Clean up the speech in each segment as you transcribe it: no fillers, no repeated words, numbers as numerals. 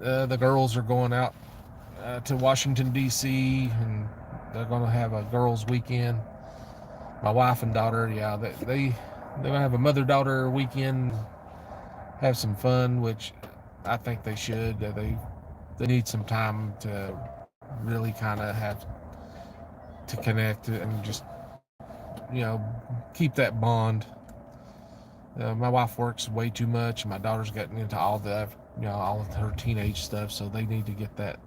the girls are going out to Washington D.C. and they're going to have a girls' weekend. My wife and daughter, yeah, they're going to have a mother-daughter weekend, have some fun, which I think they should. They need some time to really kind of have to connect and just keep that bond. My wife works way too much. My daughter's gotten into all of her teenage stuff, so they need to get that.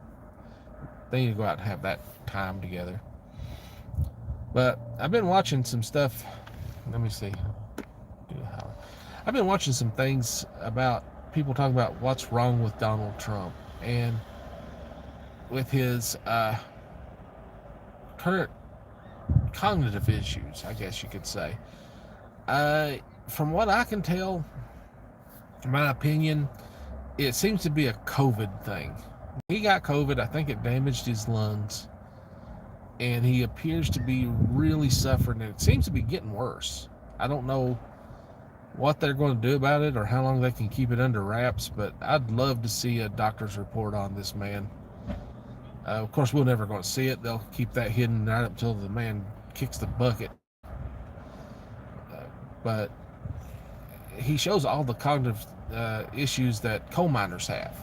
They need to go out and have that time together. But I've been watching some stuff. Let me see. I've been watching some things about people talking about what's wrong with Donald Trump and with his current cognitive issues, I guess you could say. From what I can tell, in my opinion, it seems to be a COVID thing. He got COVID. I think it damaged his lungs, and he appears to be really suffering. And it seems to be getting worse. I don't know what they're going to do about it or how long they can keep it under wraps, but I'd love to see a doctor's report on this man. Of course, we're never going to see it. They'll keep that hidden right up until the man kicks the bucket. But he shows all the cognitive issues that coal miners have.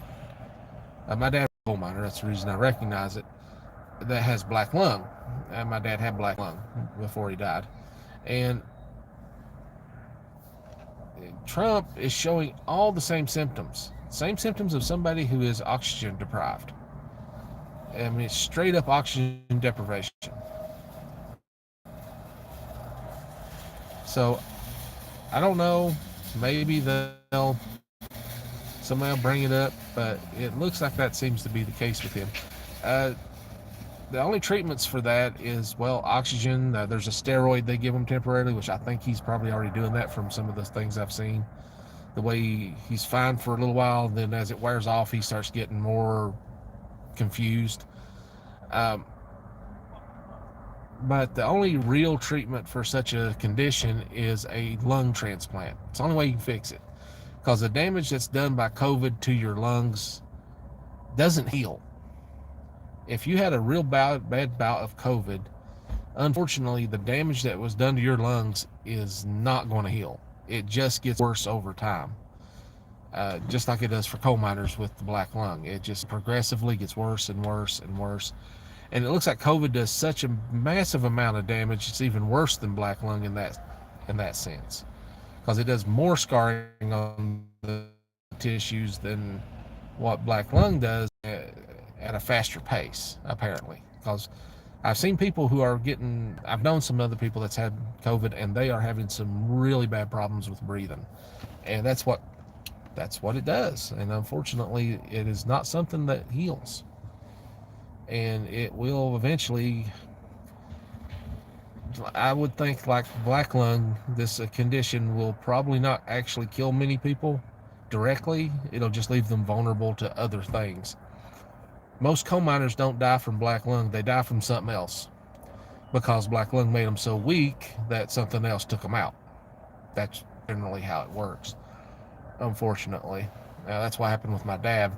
My dad's a coal miner. That's the reason I recognize it. That has black lung. My dad had black lung before he died. And Trump is showing all the same symptoms of somebody who is oxygen deprived. I mean, it's straight up oxygen deprivation. So I don't know. Maybe somebody will bring it up, but it looks like that seems to be the case with him. The only treatments for that is, well, oxygen. There's a steroid they give him temporarily, which I think he's probably already doing that from some of the things I've seen. The way he's fine for a little while, and then as it wears off, he starts getting more confused. But the only real treatment for such a condition is a lung transplant. It's the only way you can fix it, because the damage that's done by COVID to your lungs doesn't heal. If you had a real bad bout of COVID, unfortunately, the damage that was done to your lungs is not going to heal. It just gets worse over time, just like it does for coal miners with the black lung. It just progressively gets worse and worse and worse. And it looks like COVID does such a massive amount of damage, it's even worse than black lung in that sense, because it does more scarring on the tissues than what black lung does at a faster pace, apparently. Because I've seen people who are I've known some other people that's had COVID, and they are having some really bad problems with breathing. And that's what it does. And unfortunately, it is not something that heals. And it will eventually, I would think, like black lung, this condition will probably not actually kill many people directly. It'll just leave them vulnerable to other things. Most coal miners don't die from black lung. They die from something else, because black lung made them so weak that something else took them out. That's generally how it works, unfortunately. That's what happened with my dad.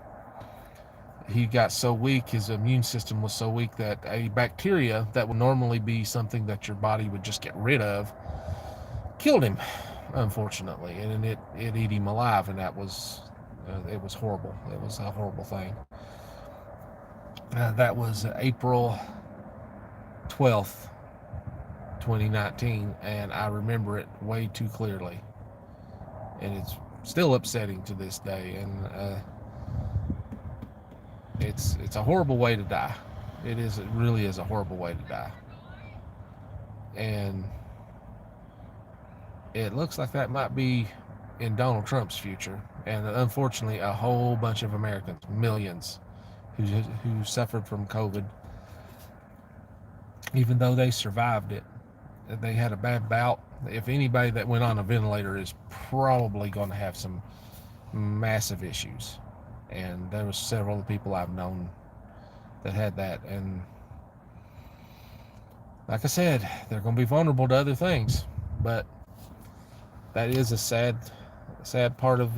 He got so weak, his immune system was so weak that a bacteria that would normally be something that your body would just get rid of killed him, unfortunately, and it ate him alive, and it was horrible. It was a horrible thing. That was April 12th, 2019, and I remember it way too clearly, and it's still upsetting to this day. And it's a horrible way to die. It really is a horrible way to die. And it looks like that might be in Donald Trump's future. And unfortunately, a whole bunch of Americans, millions, who suffered from COVID, even though they survived it, they had a bad bout. If anybody that went on a ventilator is probably going to have some massive issues. And there was several people I've known that had that, and like I said, they're going to be vulnerable to other things. But that is a sad part of